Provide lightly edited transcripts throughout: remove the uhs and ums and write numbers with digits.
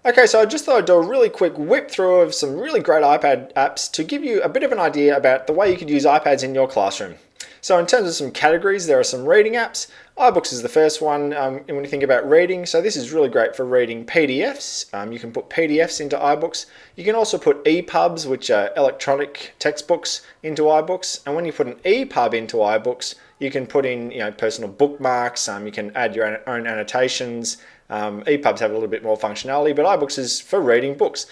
Okay, so I just thought I'd do a really quick whip through of some really great iPad apps to give you a bit of an idea about the way you could use iPads in your classroom. So in terms of some categories, there are some reading apps. iBooks is the first one when you think about reading. So this is really great for reading PDFs. You can put PDFs into iBooks. You can also put EPUBs, which are electronic textbooks, into iBooks. And when you put an EPUB into iBooks, you can put in personal bookmarks. You can add your own annotations. EPUBs have a little bit more functionality, but iBooks is for reading books.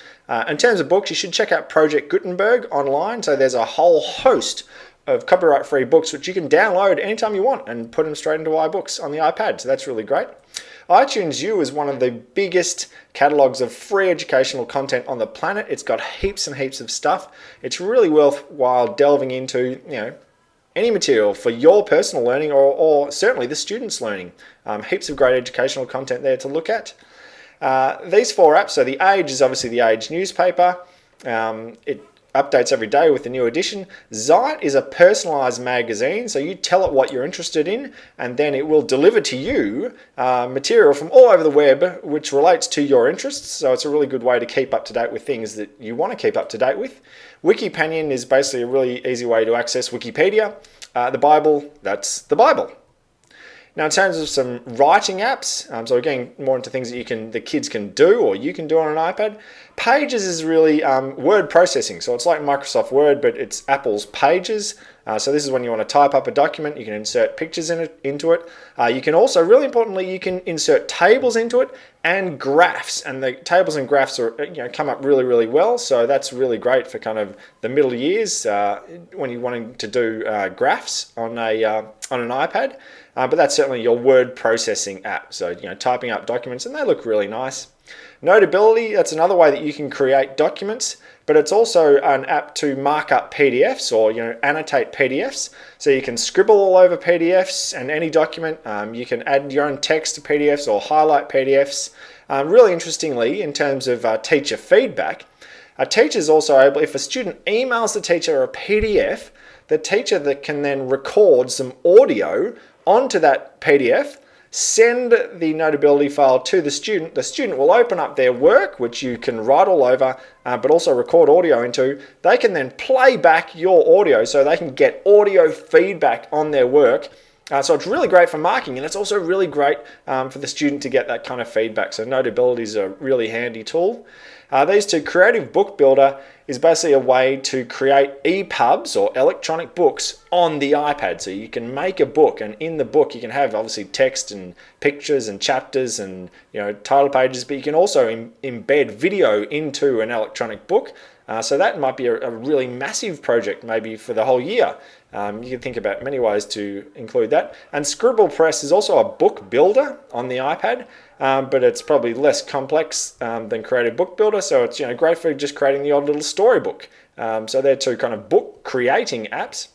In terms of books, you should check out Project Gutenberg online. So there's a whole host of copyright-free books which you can download anytime you want and put them straight into iBooks on the iPad. So that's really great. iTunes U is one of the biggest catalogs of free educational content on the planet. It's got heaps and heaps of stuff. It's really worthwhile delving into, any material for your personal learning or certainly the students' learning. Heaps of great educational content there to look at. These four apps, so The Age is obviously The Age newspaper. It updates every day with a new edition. Zite is a personalized magazine, so you tell it what you're interested in and then it will deliver to you material from all over the web which relates to your interests. So it's a really good way to keep up to date with things that you want to keep up to date with. Wikipanion is basically a really easy way to access Wikipedia. The Bible, that's the Bible. Now, in terms of some writing apps, so again, more into things that the kids can do or you can do on an iPad. Pages is really word processing. So it's like Microsoft Word, but it's Apple's Pages. So this is when you want to type up a document, you can insert pictures into it. You can also, really importantly, you can insert tables into it and graphs. And the tables and graphs are, come up really, really well. So that's really great for kind of the middle years when you're wanting to do graphs on an iPad. But that's certainly your word processing app. So, typing up documents, and they look really nice. Notability, that's another way that you can create documents, but it's also an app to mark up PDFs or, annotate PDFs. So you can scribble all over PDFs and any document. You can add your own text to PDFs or highlight PDFs. Really interestingly, in terms of teacher feedback, a teacher is also able, if a student emails the teacher a PDF, the teacher that can then record some audio onto that PDF, send the notability file to the student. The student will open up their work, which you can write all over, but also record audio into. They can then play back your audio so they can get audio feedback on their work. So it's really great for marking, and it's also really great for the student to get that kind of feedback. So Notability is a really handy tool. These two, Creative Book Builder is basically a way to create EPUBs or electronic books on the iPad. So you can make a book, and in the book you can have obviously text and pictures and chapters and title pages, but you can also embed video into an electronic book. So that might be a really massive project maybe for the whole year. You can think about many ways to include that. And Scribble Press is also a book builder on the iPad, but it's probably less complex than Creative Book Builder. So it's great for just creating the odd little storybook. So they're two kind of book creating apps.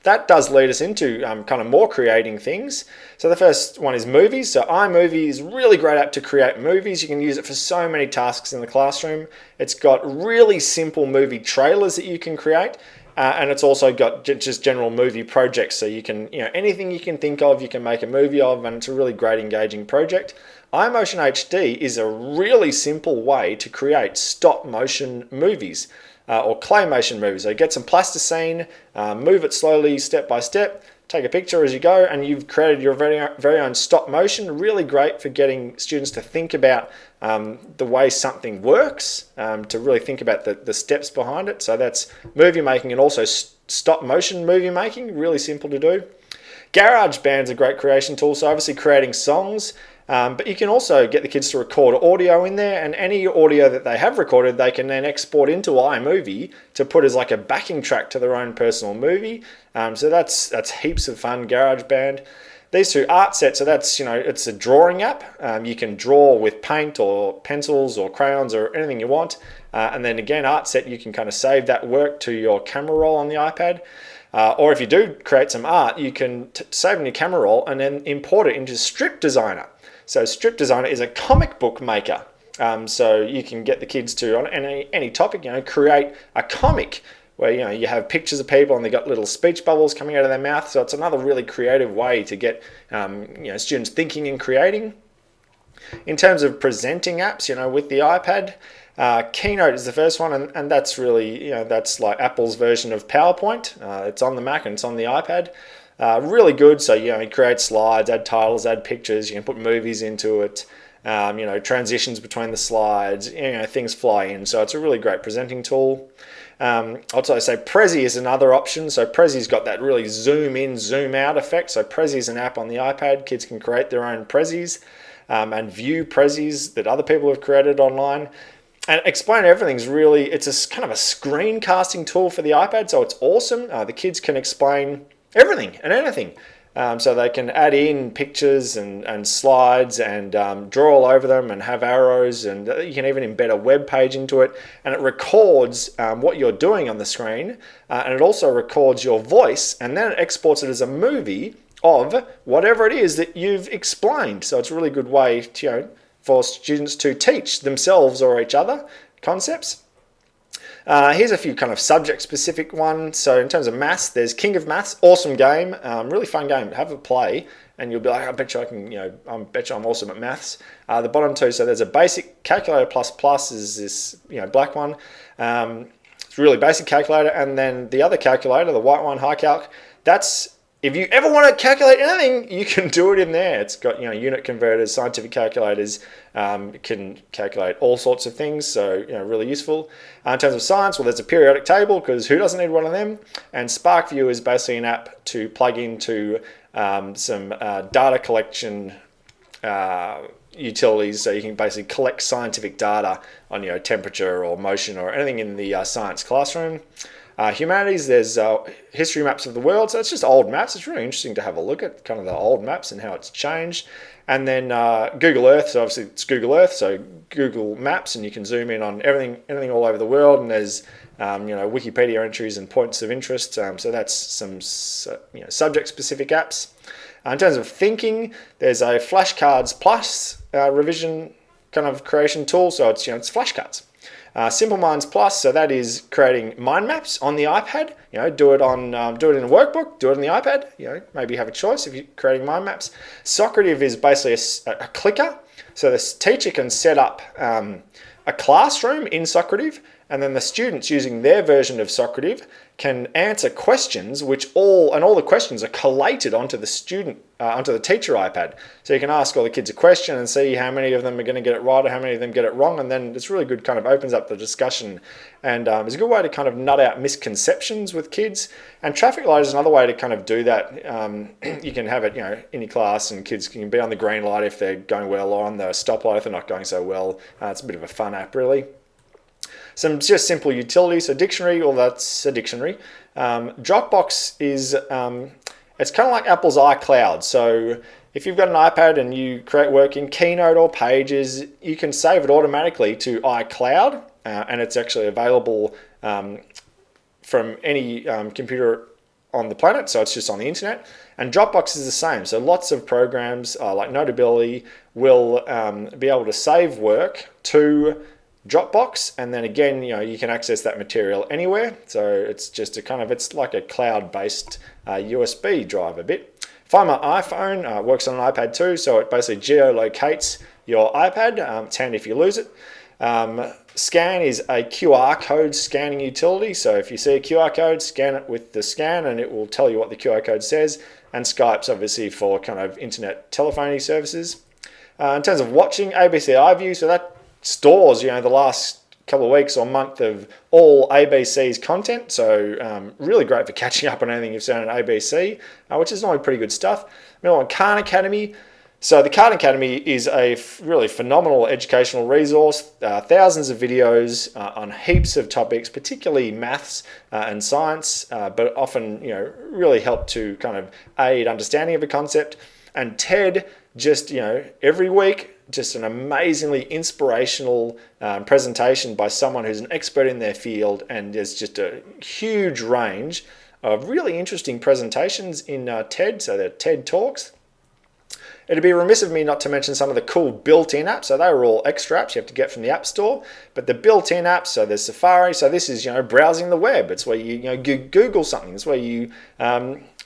That does lead us into kind of more creating things. So the first one is movies. So iMovie is a really great app to create movies. You can use it for so many tasks in the classroom. It's got really simple movie trailers that you can create. And it's also got just general movie projects. So you can, anything you can think of, you can make a movie of, and it's a really great engaging project. iMotion HD is a really simple way to create stop motion movies. Or claymation movies. So get some plasticine, move it slowly step by step, take a picture as you go, and you've created your very own stop motion. Really great for getting students to think about the way something works, to really think about the steps behind it. So that's movie making and also stop motion movie making, really simple to do. GarageBand's a great creation tool, so obviously creating songs. But you can also get the kids to record audio in there, and any audio that they have recorded, they can then export into iMovie to put as like a backing track to their own personal movie. So that's heaps of fun, GarageBand. These two, Artset, so that's, it's a drawing app. You can draw with paint or pencils or crayons or anything you want. And then again, Artset, you can kind of save that work to your camera roll on the iPad. Or if you do create some art, you can save in your camera roll and then import it into Strip Designer. So Strip Designer is a comic book maker. So you can get the kids to, on any topic, create a comic where you have pictures of people and they've got little speech bubbles coming out of their mouth. So it's another really creative way to get students thinking and creating. In terms of presenting apps, with the iPad, Keynote is the first one, and that's really, that's like Apple's version of PowerPoint. It's on the Mac and it's on the iPad. Really good. So, you create slides, add titles, add pictures. You can put movies into it. Transitions between the slides. Things fly in. So it's a really great presenting tool. Also, say Prezi is another option. So Prezi's got that really zoom in, zoom out effect. So Prezi is an app on the iPad. Kids can create their own Prezis and view Prezis that other people have created online. And Explain Everything's really, it's a kind of a screencasting tool for the iPad. So it's awesome. The kids can explain everything and anything. So they can add in pictures and slides and draw all over them and have arrows, and you can even embed a web page into it, and it records what you're doing on the screen, and it also records your voice, and then it exports it as a movie of whatever it is that you've explained. So it's a really good way to, for students to teach themselves or each other concepts. Here's a few kind of subject-specific ones. So in terms of maths, there's King of Maths, awesome game, really fun game. Have a play, and you'll be like, I bet you I can, I bet you I'm awesome at maths. The bottom two, so there's a basic calculator plus is this, black one. It's really basic calculator, and then the other calculator, the white one, High Calc. That's if you ever want to calculate anything, you can do it in there. It's got unit converters, scientific calculators. It can calculate all sorts of things, so really useful. In terms of science, well, there's a periodic table, because who doesn't need one of them? And SparkView is basically an app to plug into some data collection utilities, so you can basically collect scientific data on temperature or motion or anything in the science classroom. Humanities, there's history maps of the world, so it's just old maps. It's really interesting to have a look at kind of the old maps and how it's changed. And then Google Earth, so obviously it's Google Earth, so Google Maps, and you can zoom in on anything all over the world, and there's Wikipedia entries and points of interest, so that's some subject-specific apps. In terms of thinking, there's a Flashcards Plus revision kind of creation tool, so it's it's flashcards. Simple Minds Plus, so that is creating mind maps on the iPad. Do it in a workbook, do it on the iPad. Maybe have a choice if you're creating mind maps. Socrative is basically a clicker, so the teacher can set up a classroom in Socrative, and then the students using their version of Socrative can answer questions, all the questions are collated onto the teacher iPad. So you can ask all the kids a question and see how many of them are going to get it right or how many of them get it wrong, and then it's really good, kind of opens up the discussion, and it's a good way to kind of nut out misconceptions with kids. And traffic light is another way to kind of do that. You can have it in your class, and kids can be on the green light if they're going well, or on the stoplight if they're not going so well. It's a bit of a fun app, really. Some just simple utilities. So dictionary, well, that's a dictionary. Dropbox is, it's kind of like Apple's iCloud. So if you've got an iPad and you create work in Keynote or Pages, you can save it automatically to iCloud, and it's actually available from any computer on the planet, so it's just on the internet. And Dropbox is the same. So lots of programs like Notability will be able to save work to Dropbox, and then again, you can access that material anywhere. So it's just it's like a cloud-based USB drive a bit. Find My iPhone works on an iPad too, so it basically geolocates your iPad. It's handy if you lose it. Scan is a QR code scanning utility, so if you see a QR code, scan it with the scan and it will tell you what the QR code says. And Skype's obviously for kind of internet telephony services. In terms of watching, ABC iView, so that stores the last couple of weeks or month of all ABC's content, so really great for catching up on anything you've seen on ABC, which is normally pretty good stuff. Middle one, Khan Academy. So the Khan Academy is a really phenomenal educational resource, thousands of videos on heaps of topics, particularly maths and science, but often really help to kind of aid understanding of a concept. And TED, just every week, just an amazingly inspirational presentation by someone who's an expert in their field, and there's just a huge range of really interesting presentations in TED, so they're TED Talks. It'd be remiss of me not to mention some of the cool built-in apps. So they were all extra apps you have to get from the App Store, but the built-in apps, so there's Safari, so this is browsing the web. It's where you Google something. It's where you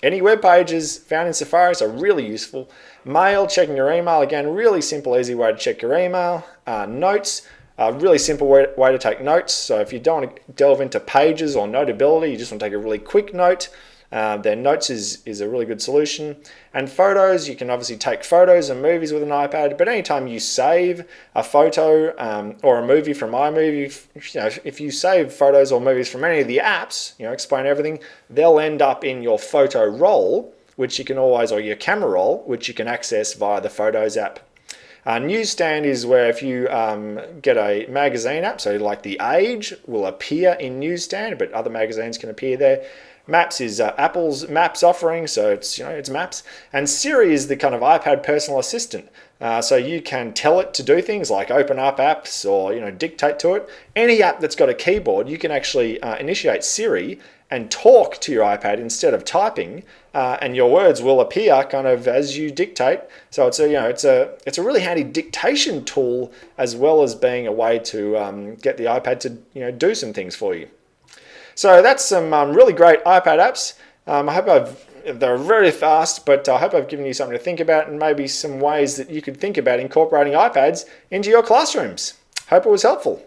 Any web pages found in Safari are really useful. Mail, checking your email, again, really simple, easy way to check your email. Notes, a really simple way to take notes. So if you don't want to delve into pages or notability, you just want to take a really quick note, then Notes is a really good solution. And photos, you can obviously take photos and movies with an iPad, but anytime you save a photo or a movie from iMovie, if you save photos or movies from any of the apps, explain everything, they'll end up in your photo roll, which you can always, or your camera roll, which you can access via the Photos app. Newsstand is where if you get a magazine app, so like The Age will appear in Newsstand, but other magazines can appear there. Maps is Apple's Maps offering, so it's Maps. And Siri is the kind of iPad personal assistant. So you can tell it to do things like open up apps or dictate to it. Any app that's got a keyboard, you can actually initiate Siri and talk to your iPad instead of typing, and your words will appear kind of as you dictate. So it's a really handy dictation tool as well as being a way to get the iPad to do some things for you. So that's some really great iPad apps. I hope they're very fast, but I hope I've given you something to think about and maybe some ways that you could think about incorporating iPads into your classrooms. Hope it was helpful.